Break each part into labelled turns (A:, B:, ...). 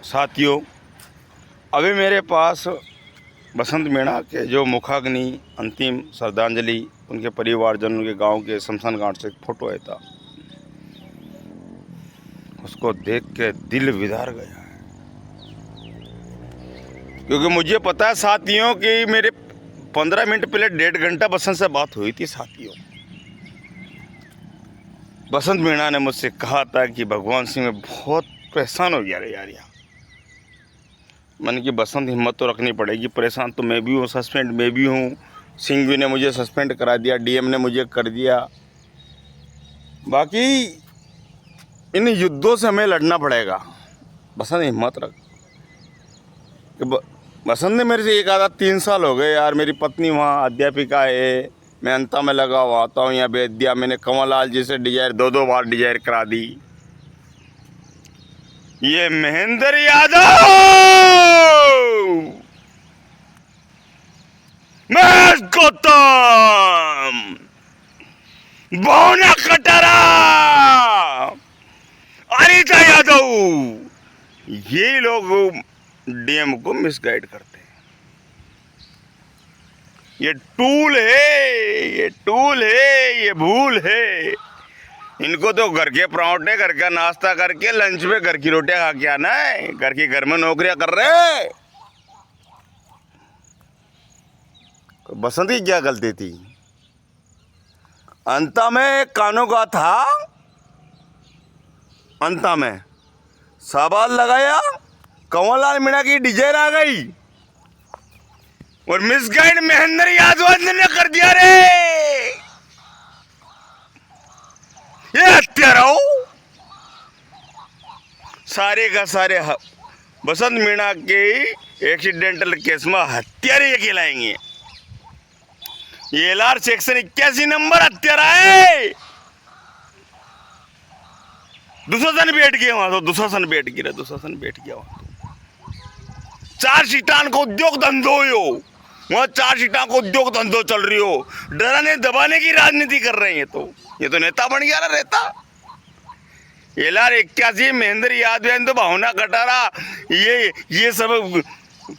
A: साथियों, अभी मेरे पास बसंत मीणा के जो मुखाग्नि अंतिम श्रद्धांजलि उनके परिवारजनों के गांव के शमशान घाट से एक फ़ोटो आया था। उसको देख के दिल विदार गया है, क्योंकि मुझे पता है साथियों कि मेरे 15 मिनट पहले 1.5 घंटा बसंत से बात हुई थी। साथियों, बसंत मीणा ने मुझसे कहा था कि भगवान सिंह में बहुत परेशान हो गया रे यार। मैंने कि बसंत हिम्मत तो रखनी पड़ेगी, परेशान तो मैं भी हूँ, सस्पेंड मैं भी हूँ, सिंघवी ने मुझे सस्पेंड करा दिया, डीएम ने मुझे कर दिया। बाकी इन युद्धों से हमें लड़ना पड़ेगा। बसंत हिम्मत रख। बसंत ने मेरे से ये कहा था 3 साल हो गए यार, मेरी पत्नी वहाँ अध्यापिका है, मैं अंता में लगा हुआ आता हूँ यहाँ बेदिया। मैंने कंवर लाल जी से डिजायर 2 बार डिजायर करा दी। ये महेंद्र यादव, महेश गौतम, भावना कटारा, अनिता यादव, ये लोग डीएम को मिसगाइड करते हैं। ये टूल है, ये टूल है, ये भूल है। इनको तो घर के परांठे, घर का नाश्ता करके लंच में घर की रोटियां खा के आना है। घर में नौकरियां कर रहे हैं। तो बसंत की क्या गलती थी? अंता में कानों का था, अंता में सवाल लगाया, कंवरलाल मीणा की डिजाइन आ गई और मिसगाइड महेंद्र यादव ने कर दिया रे। ये हत्यारा सारे का सारे बसंत मीणा के एक्सीडेंटल केस में हत्यारे ये कहलाएंगे। ये LR सेक्शन 81 नंबर हत्यारा है। दुशासन बैठ गया वहां, तो दुशासन बैठ गया, दुशासन बैठ गया वहां। 4 सीटान को उद्योग धंधो हो वहां, 4 सीटान को उद्योग धंधो चल रही हो, डराने दबाने की राजनीति कर रहे हैं। तो ये तो नेता बन गया ना नेता। LR 81 महेंद्र यादव तो भावना कटारा, ये सब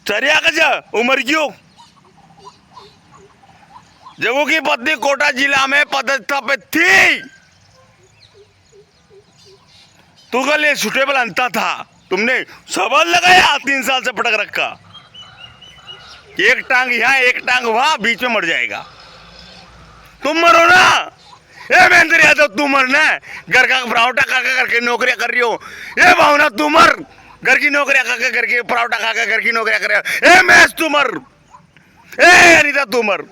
A: चरिया का उम्र क्यों? जब की पत्नी कोटा जिला में पदस्थापित थी, तू कल ये सुटेबल अंता था, तुमने सवाल लगाया 3 साल से पटक रखा। एक टांग यहाँ एक टांग वहां, बीच में मर जाएगा। तुम मरो ना, ए महेंद्र यादव तू मरना है, घर का पराठा खा करके नौकरियां कर रही हो। ए भावना तू मर, घर की नौकरियां खा करके पराठा खा घर की नौकरियां कर रहे हो। ए महेश तू मर, ए अनिता तू मर।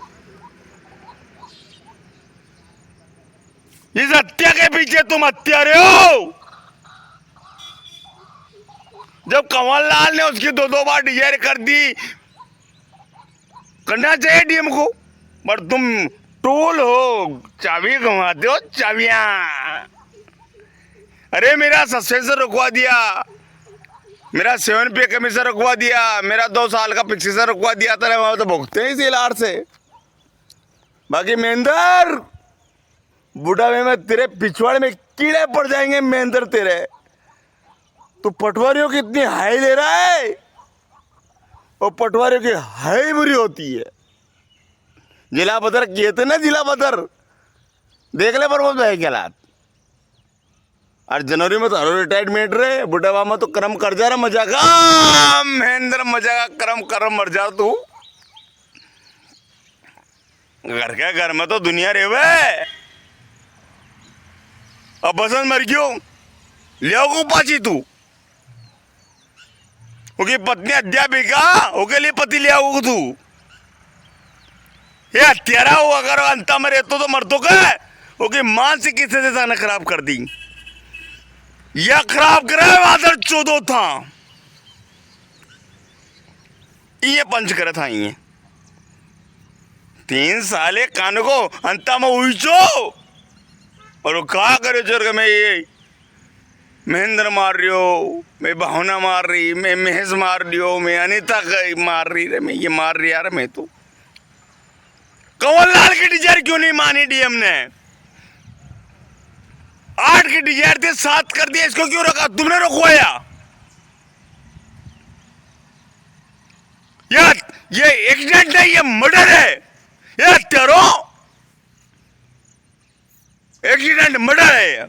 A: इस हत्या के पीछे तुम हत्यारे हो। जब कंवरलाल ने उसकी 2 बार डिजायर कर दी, करना चाहिए डीएम को, पर तुम टूल हो, चाबी घुमाते हो चाबियां। अरे मेरा सस्पेंशन रुकवा दिया, मेरा 7 पे कमीशन रुकवा दिया, मेरा 2 साल का फिक्सेशन रुकवा दिया था, वहां तो भुगते हैं इस LR से। बाकी महेंद्र, बुढ़ापे में तेरे पिछवाड़े में कीड़े पड़ जाएंगे महेंद्र तेरे। तू पटवारियों की इतनी हाई ले रहा है, और पटवारियों की हाई बुरी होती है। जिला बदर किए थे ना, जिला बदर देख ले पर वो हालात। और जनवरी में तो हरो रिटायरमेंट रहे, बुढ़ापा में तो कर्म कर जा रहा, मजा का महेंद्र, मजा का कर्म कर्म मर जा तू। घर में तो दुनिया रेवे। अब बसंत मर गयो, ले को पाची तू, ओके पत्नी अध्यापिका, ओके लिए पति ले आओ तू। ये हत्यारा हो, अगर अंता में रहते तो मर तो गए, ओके मानसिक स्थिति से खराब कर दी, या खराब करे वादर 14 था, ये पंच करे था। ये 3 साले कान को अंता में उइचो, और वो कहा करे जोर के मैं ये महेंद्र मार रही हो, मैं भावना मार रही, मैं महेश मार रही हो, मैं अनिता मार रही रे, मैं ये मार रही यार। मैं तो कंवरलाल की डिजायर क्यों नहीं मानी डीएम ने? 8 की डिजायर थी, 7 कर दिया, इसको क्यों रखा? तुमने रुकवाया। ये एक्सीडेंट है, ये मर्डर है, ये तेरो एक्सीडेंट मर्डर है ये।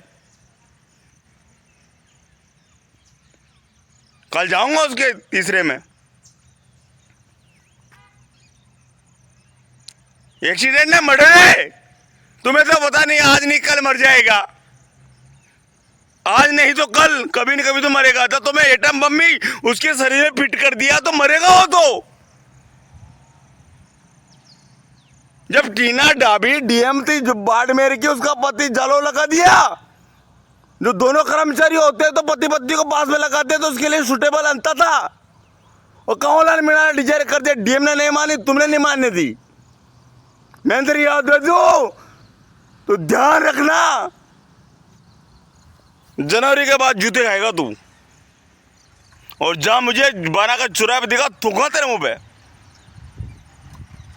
A: कल जाऊंगा उसके तीसरे में। एक्सीडेंट है, मर्डर है। तुम्हें तो पता नहीं, आज नहीं कल मर जाएगा, आज नहीं तो कल, कभी नहीं कभी तो मरेगा। तो तुम्हें एटम बम भी उसके शरीर में फिट कर दिया तो मरेगा वो तो। जब टीना डाबी डीएम थी, जो बाड़मेर की, उसका पति जालो लगा दिया। जो दोनों कर्मचारी होते हैं तो पति पत्नी को पास में लगाते तो उसके लिए सुटेबल अंतर था। और कंवरलाल मीणा ने डिजाइन कर दिया, डीएम ने नहीं मानी, तुमने नहीं मानने दी। महेंद्र यादव तो ध्यान रखना, जनवरी के बाद जूते खाएगा तू। और जहां मुझे 12 का चुरा पे दिखा थूका तेरे मुंह पे।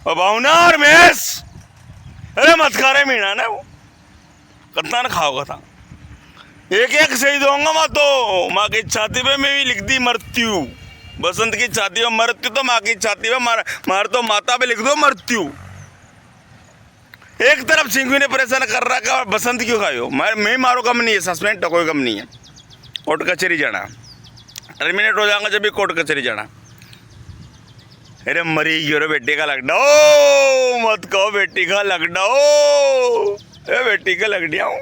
A: और भावना और मेस, अरे मत खा रहे मीणा ने, वो कितना न खाओगा था। एक एक सही दूंगा मैं तो। माँ की छाती पे मैं भी लिख दी मृत्यु। बसंत की छाती पे मृत्यु तो माँ की छाती पे मार तो माता पे लिख दो मृत्यु। एक तरफ सिंघवी ने परेशान कर रखा, बसंत क्यों खायो। मैं मारो कम नहीं है, सस्पेंड तो कोई कम नहीं है। कोर्ट कचहरी जाना, टर्मिनेट हो जाऊंगा जब भी कोर्ट कचहरी जाना। अरे मरी गिरो बेटी का लकड़ाओ, मत कहो बेटी का लकड़ाओ, बेटी का लकड़ियाओ।